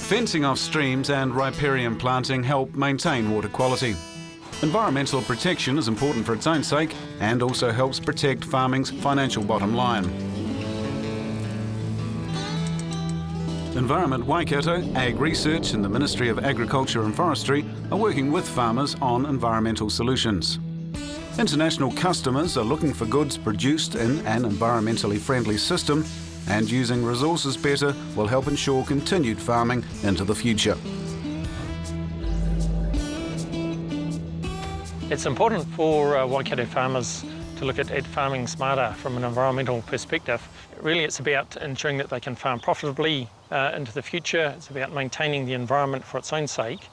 Fencing off streams and riparian planting help maintain water quality. Environmental protection is important for its own sake and also helps protect farming's financial bottom line. Environment Waikato, AGresearch and the Ministry of Agriculture and Forestry are working with farmers on environmental solutions. International customers are looking for goods produced in an environmentally friendly system, and using resources better will help ensure continued farming into the future. It's important for Waikato farmers to look at farming smarter from an environmental perspective. Really, it's about ensuring that they can farm profitably into the future. It's about maintaining the environment for its own sake.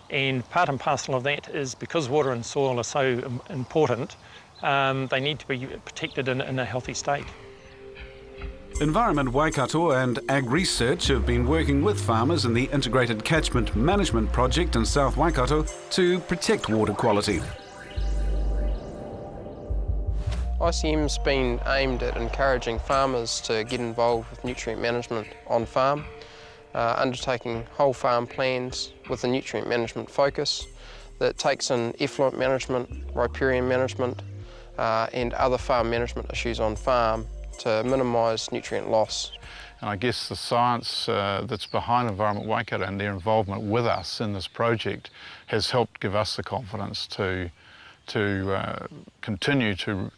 And part and parcel of that is because water and soil are so important, they need to be protected in a healthy state. Environment Waikato and AGresearch have been working with farmers in the Integrated Catchment Management Project in South Waikato to protect water quality. ICM's been aimed at encouraging farmers to get involved with nutrient management on farm, undertaking whole farm plans with a nutrient management focus that takes in effluent management, riparian management and other farm management issues on farm to minimise nutrient loss. And I guess the science that's behind Environment Waikato and their involvement with us in this project has helped give us the confidence to continue to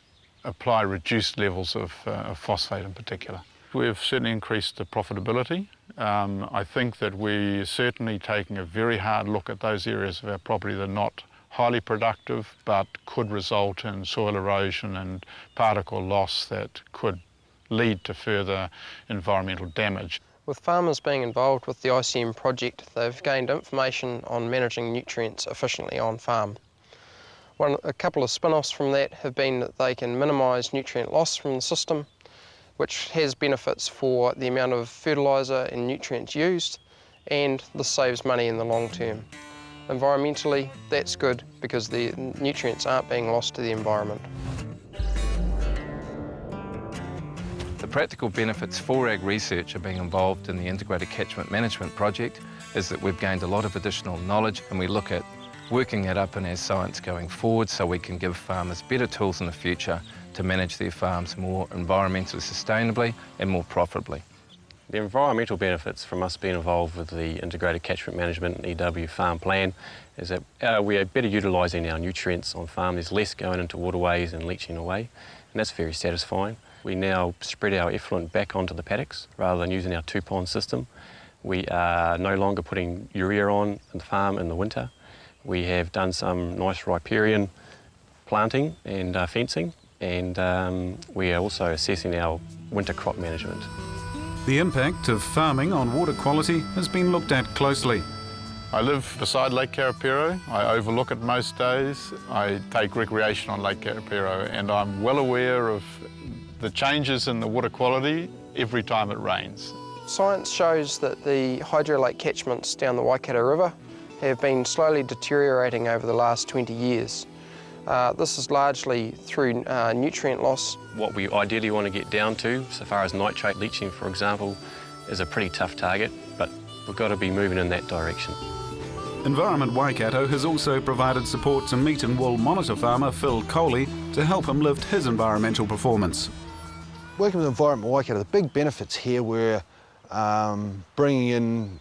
apply reduced levels of phosphate in particular. We've certainly increased the profitability. I think that we're certainly taking a very hard look at those areas of our property that are not highly productive but could result in soil erosion and particle loss that could lead to further environmental damage. With farmers being involved with the ICM project, they've gained information on managing nutrients efficiently on farm. A couple of spin-offs from that have been that they can minimise nutrient loss from the system, which has benefits for the amount of fertiliser and nutrients used, and this saves money in the long term. Environmentally, that's good because the nutrients aren't being lost to the environment. The practical benefits for AGresearch of being involved in the Integrated Catchment Management Project is that we've gained a lot of additional knowledge, and we look at working that up in our science going forward so we can give farmers better tools in the future to manage their farms more environmentally sustainably and more profitably. The environmental benefits from us being involved with the Integrated Catchment Management and EW farm plan is that we are better utilising our nutrients on farm. There's less going into waterways and leaching away, and that's very satisfying. We now spread our effluent back onto the paddocks rather than using our two-pond system. We are no longer putting urea on the farm in the winter. We have done some nice riparian planting and fencing, and we are also assessing our winter crop management. The impact of farming on water quality has been looked at closely. I live beside Lake Karapiro. I overlook it most days. I take recreation on Lake Karapiro, and I'm well aware of the changes in the water quality every time it rains. Science shows that the hydro lake catchments down the Waikato River have been slowly deteriorating over the last 20 years. This is largely through nutrient loss. What we ideally want to get down to, so far as nitrate leaching, for example, is a pretty tough target, but we've got to be moving in that direction. Environment Waikato has also provided support to meat and wool monitor farmer Phil Coley to help him lift his environmental performance. Working with Environment Waikato, the big benefits here were bringing in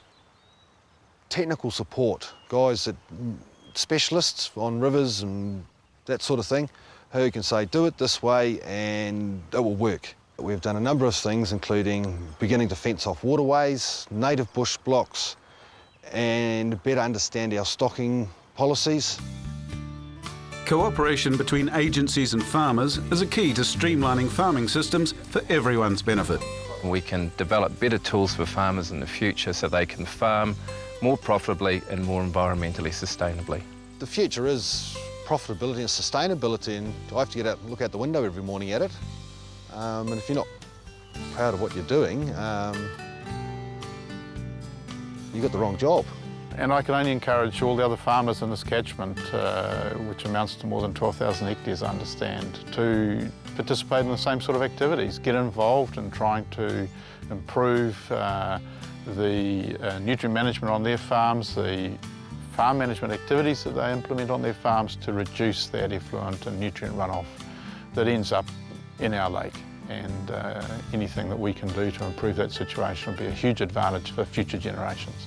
technical support, guys that specialists on rivers and that sort of thing, who can say, do it this way and it will work. We've done a number of things, including beginning to fence off waterways, native bush blocks, and better understand our stocking policies. Cooperation between agencies and farmers is a key to streamlining farming systems for everyone's benefit. We can develop better tools for farmers in the future so they can farm more profitably and more environmentally sustainably. The future is profitability and sustainability, and I have to get out and look out the window every morning at it. And if you're not proud of what you're doing, you've got the wrong job. And I can only encourage all the other farmers in this catchment, which amounts to more than 12,000 hectares, I understand, to participate in the same sort of activities, get involved in trying to improve the nutrient management on their farms, the farm management activities that they implement on their farms to reduce that effluent and nutrient runoff that ends up in our lake. And anything that we can do to improve that situation will be a huge advantage for future generations.